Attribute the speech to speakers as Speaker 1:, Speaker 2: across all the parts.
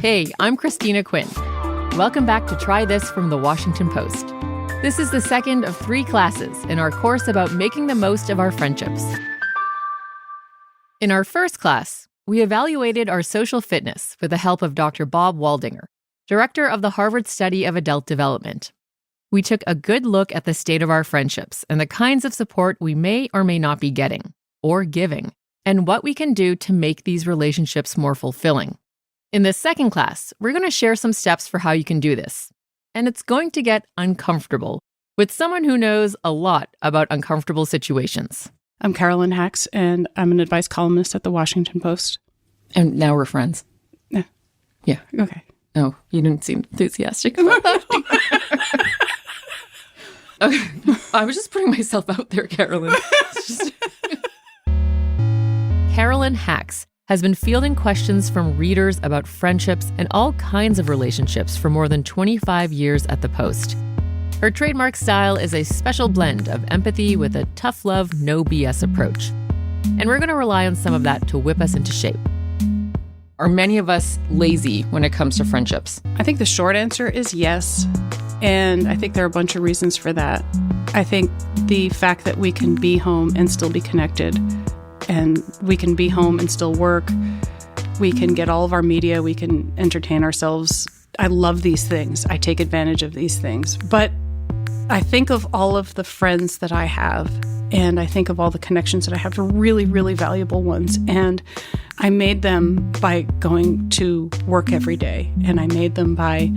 Speaker 1: Hey, I'm Christina Quinn. Welcome back to Try This from the Washington Post. This is the second of 3 classes in our course about making the most of our friendships. In our first class, we evaluated our social fitness with the help of Dr. Bob Waldinger, director of the Harvard Study of Adult Development. We took a good look at the state of our friendships and the kinds of support we may or may not be getting or giving, and what we can do to make these relationships more fulfilling. In this second class, we're going to share some steps for how you can do this. And it's going to get uncomfortable with someone who knows a lot about uncomfortable situations.
Speaker 2: I'm Carolyn Hacks, and I'm an advice columnist at the Washington Post.
Speaker 1: And now we're friends.
Speaker 2: Yeah.
Speaker 1: Yeah.
Speaker 2: Okay.
Speaker 1: Oh, you didn't seem enthusiastic about that. Okay. I was just putting myself out there, Carolyn. Carolyn Hacks has been fielding questions from readers about friendships and all kinds of relationships for more than 25 years at the Post. Her trademark style is a special blend of empathy with a tough love, no BS approach. And we're going to rely on some of that to whip us into shape. Are many of us lazy when it comes to friendships?
Speaker 2: I think the short answer is yes. And I think there are a bunch of reasons for that. I think the fact that we can be home and still be connected, and we can be home and still work, we can get all of our media, we can entertain ourselves. I love these things. I take advantage of these things. But I think of all of the friends that I have, and I think of all the connections that I have, are really, really valuable ones. And I made them by going to work every day, and I made them by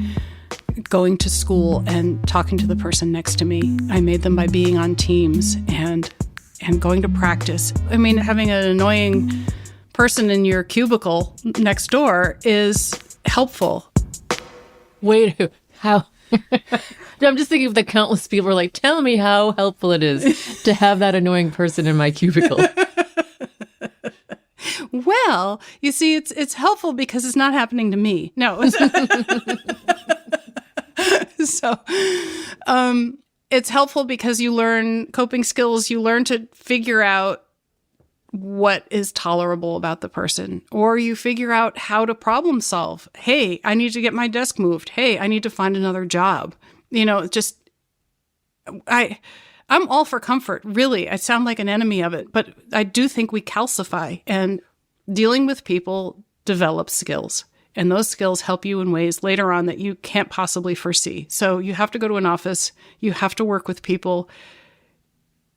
Speaker 2: going to school and talking to the person next to me. I made them by being on teams and going to practice. I mean, having an annoying person in your cubicle next door is helpful.
Speaker 1: Wait, how? I'm just thinking of the countless people who are like, tell me how helpful it is to have that annoying person in my cubicle.
Speaker 2: Well, you see, it's helpful because it's not happening to me. No. So, it's helpful because you learn coping skills. You learn to figure out what is tolerable about the person, or you figure out how to problem solve. Hey, I need to get my desk moved. Hey, I need to find another job. I'm all for comfort. Really, I sound like an enemy of it, but I do think we calcify, and dealing with people develops skills. And those skills help you in ways later on that you can't possibly foresee. So you have to go to an office. You have to work with people.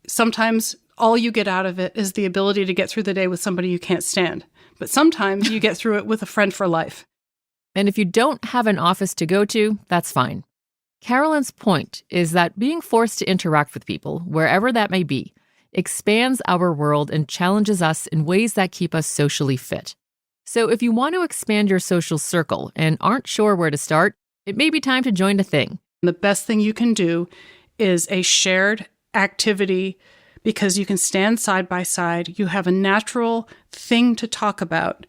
Speaker 2: Sometimes all you get out of it is the ability to get through the day with somebody you can't stand. But sometimes you get through it with a friend for life.
Speaker 1: And if you don't have an office to go to, that's fine. Carolyn's point is that being forced to interact with people, wherever that may be, expands our world and challenges us in ways that keep us socially fit. So if you want to expand your social circle and aren't sure where to start, it may be time to join a thing.
Speaker 2: The best thing you can do is a shared activity, because you can stand side by side. You have a natural thing to talk about.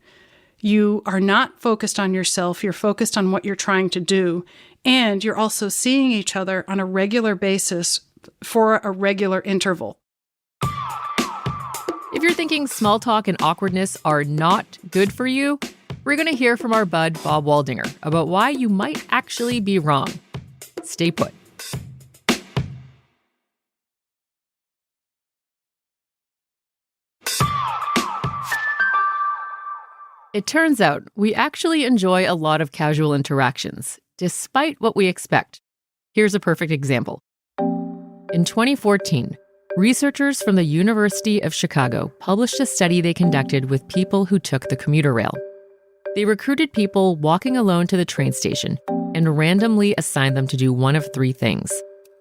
Speaker 2: You are not focused on yourself. You're focused on what you're trying to do. And you're also seeing each other on a regular basis for a regular interval.
Speaker 1: If you're thinking small talk and awkwardness are not good for you, we're going to hear from our bud, Bob Waldinger, about why you might actually be wrong. Stay put. It turns out we actually enjoy a lot of casual interactions, despite what we expect. Here's a perfect example. In 2014, researchers from the University of Chicago published a study they conducted with people who took the commuter rail. They recruited people walking alone to the train station and randomly assigned them to do one of 3 things.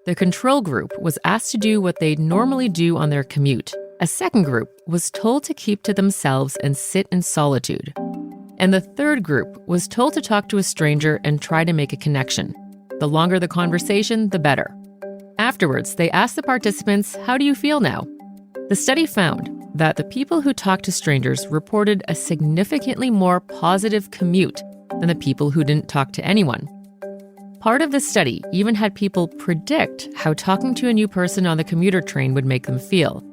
Speaker 1: The control group was asked to do what they'd normally do on their commute. A second group was told to keep to themselves and sit in solitude. And the third group was told to talk to a stranger and try to make a connection. The longer the conversation, the better. Afterwards, they asked the participants, how do you feel now? The study found that the people who talked to strangers reported a significantly more positive commute than the people who didn't talk to anyone. Part of the study even had people predict how talking to a new person on the commuter train would make them feel.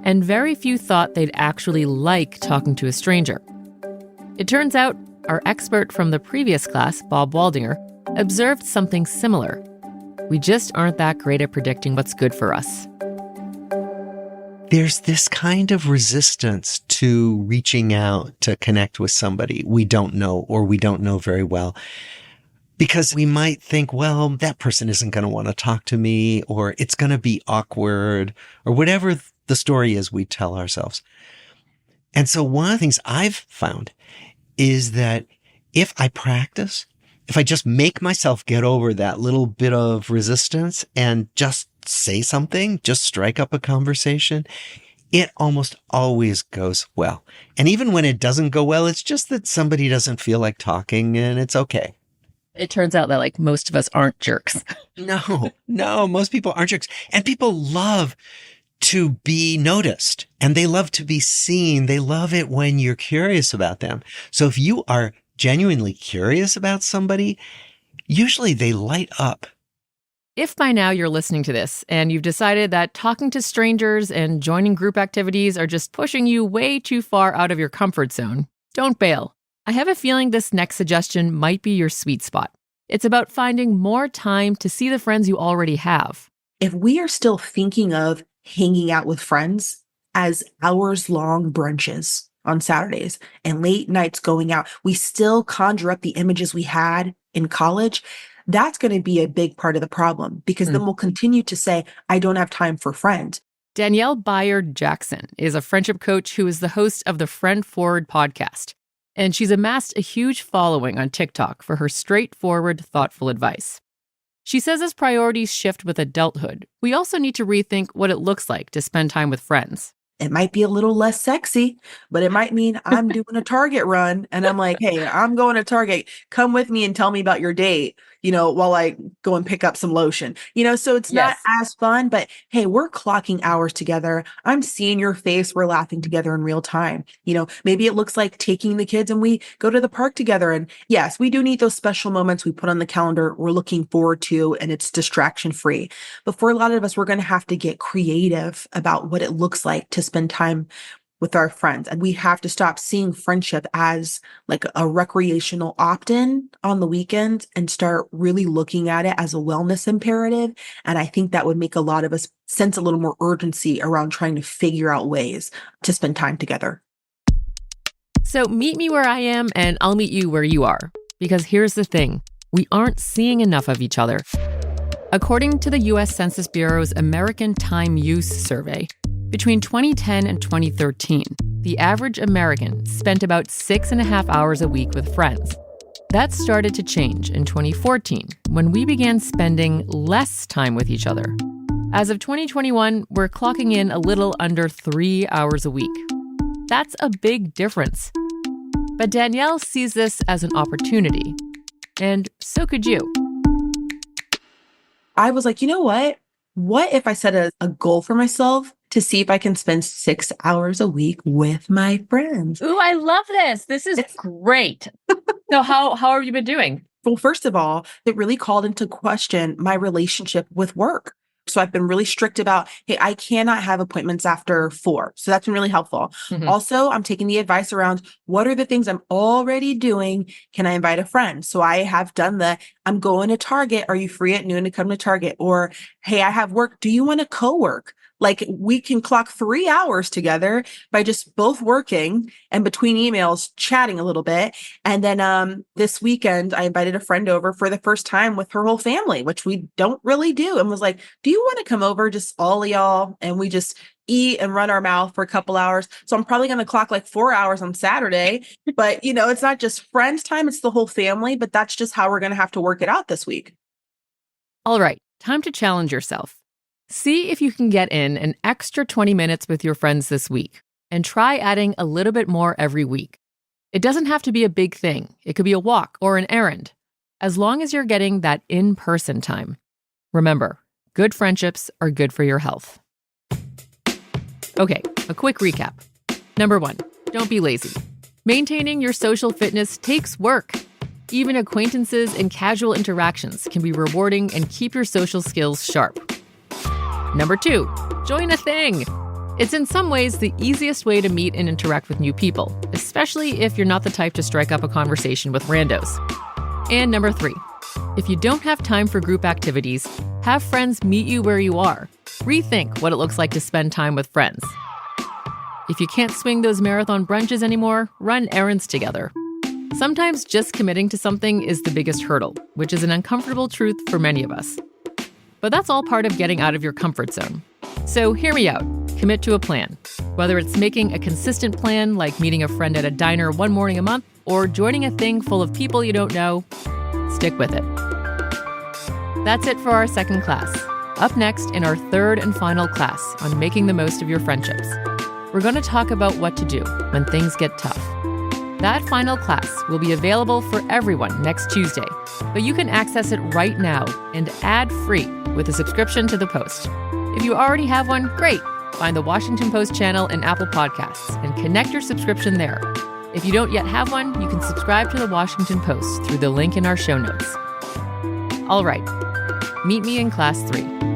Speaker 1: And very few thought they'd actually like talking to a stranger. It turns out our expert from the previous class, Bob Waldinger, observed something similar. We just aren't that great at predicting what's good for us.
Speaker 3: There's this kind of resistance to reaching out to connect with somebody we don't know or we don't know very well. Because we might think, well, that person isn't going to want to talk to me, or it's going to be awkward, or whatever the story is we tell ourselves. And so one of the things I've found is that if I practice, if I just make myself get over that little bit of resistance and just say something, just strike up a conversation, it almost always goes well. And even when it doesn't go well, it's just that somebody doesn't feel like talking, and it's okay.
Speaker 1: It turns out that most of us aren't jerks.
Speaker 3: No, most people aren't jerks. And people love to be noticed, and they love to be seen. They love it when you're curious about them. So if you are genuinely curious about somebody, usually they light up.
Speaker 1: If by now you're listening to this and you've decided that talking to strangers and joining group activities are just pushing you way too far out of your comfort zone, don't bail. I have a feeling this next suggestion might be your sweet spot. It's about finding more time to see the friends you already have.
Speaker 4: If we are still thinking of hanging out with friends as hours-long brunches on Saturdays and late nights going out, we still conjure up the images we had in college. That's going to be a big part of the problem, because then we'll continue to say, I don't have time for friends.
Speaker 1: Danielle Bayard-Jackson is a friendship coach who is the host of the Friend Forward podcast. And she's amassed a huge following on TikTok for her straightforward, thoughtful advice. She says as priorities shift with adulthood, we also need to rethink what it looks like to spend time with friends.
Speaker 4: It might be a little less sexy, but it might mean I'm doing a Target run and I'm like, hey, I'm going to Target. Come with me and tell me about your date, while I go and pick up some lotion, so it's not as fun, but hey, we're clocking hours together. I'm seeing your face. We're laughing together in real time. Maybe it looks like taking the kids and we go to the park together. And yes, we do need those special moments we put on the calendar we're looking forward to, and it's distraction free. But for a lot of us, we're going to have to get creative about what it looks like to spend time with our friends. And we have to stop seeing friendship as like a recreational opt-in on the weekends and start really looking at it as a wellness imperative. And I think that would make a lot of us sense a little more urgency around trying to figure out ways to spend time together.
Speaker 1: So meet me where I am and I'll meet you where you are. Because here's the thing, we aren't seeing enough of each other. According to the U.S. Census Bureau's American Time Use Survey, between 2010 and 2013, the average American spent about 6.5 hours a week with friends. That started to change in 2014, when we began spending less time with each other. As of 2021, we're clocking in a little under 3 hours a week. That's a big difference. But Danielle sees this as an opportunity. And so could you.
Speaker 4: I was like, you know what? What if I set a goal for myself to see if I can spend 6 hours a week with my friends?
Speaker 1: Ooh, I love this. This is great. So how have you been doing?
Speaker 4: Well, first of all, it really called into question my relationship with work. So I've been really strict about, hey, I cannot have appointments after 4. So that's been really helpful. Mm-hmm. Also, I'm taking the advice around what are the things I'm already doing? Can I invite a friend? So I have done I'm going to Target. Are you free at noon to come to Target? Or, hey, I have work. Do you want to co-work? Like we can clock 3 hours together by just both working and between emails, chatting a little bit. And then this weekend, I invited a friend over for the first time with her whole family, which we don't really do. And was like, do you want to come over, just all of y'all? And we just eat and run our mouth for a couple hours. So I'm probably going to clock like 4 hours on Saturday. But, it's not just friends time, it's the whole family. But that's just how we're going to have to work it out this week.
Speaker 1: All right, time to challenge yourself. See if you can get in an extra 20 minutes with your friends this week and try adding a little bit more every week. It doesn't have to be a big thing. It could be a walk or an errand, as long as you're getting that in-person time. Remember, good friendships are good for your health. Okay, a quick recap. Number 1, don't be lazy. Maintaining your social fitness takes work. Even acquaintances and casual interactions can be rewarding and keep your social skills sharp. Number 2, join a thing. It's in some ways the easiest way to meet and interact with new people, especially if you're not the type to strike up a conversation with randos. And number 3, if you don't have time for group activities, have friends meet you where you are. Rethink what it looks like to spend time with friends. If you can't swing those marathon brunches anymore, run errands together. Sometimes just committing to something is the biggest hurdle, which is an uncomfortable truth for many of us. But that's all part of getting out of your comfort zone. So hear me out. Commit to a plan. Whether it's making a consistent plan, like meeting a friend at a diner one morning a month, or joining a thing full of people you don't know, stick with it. That's it for our second class. Up next, in our third and final class on making the most of your friendships, we're going to talk about what to do when things get tough. That final class will be available for everyone next Tuesday, but you can access it right now and ad-free with a subscription to the Post. If you already have one, great. Find the Washington Post channel in Apple Podcasts and connect your subscription there. If you don't yet have one, you can subscribe to the Washington Post through the link in our show notes. All right, meet me in class 3.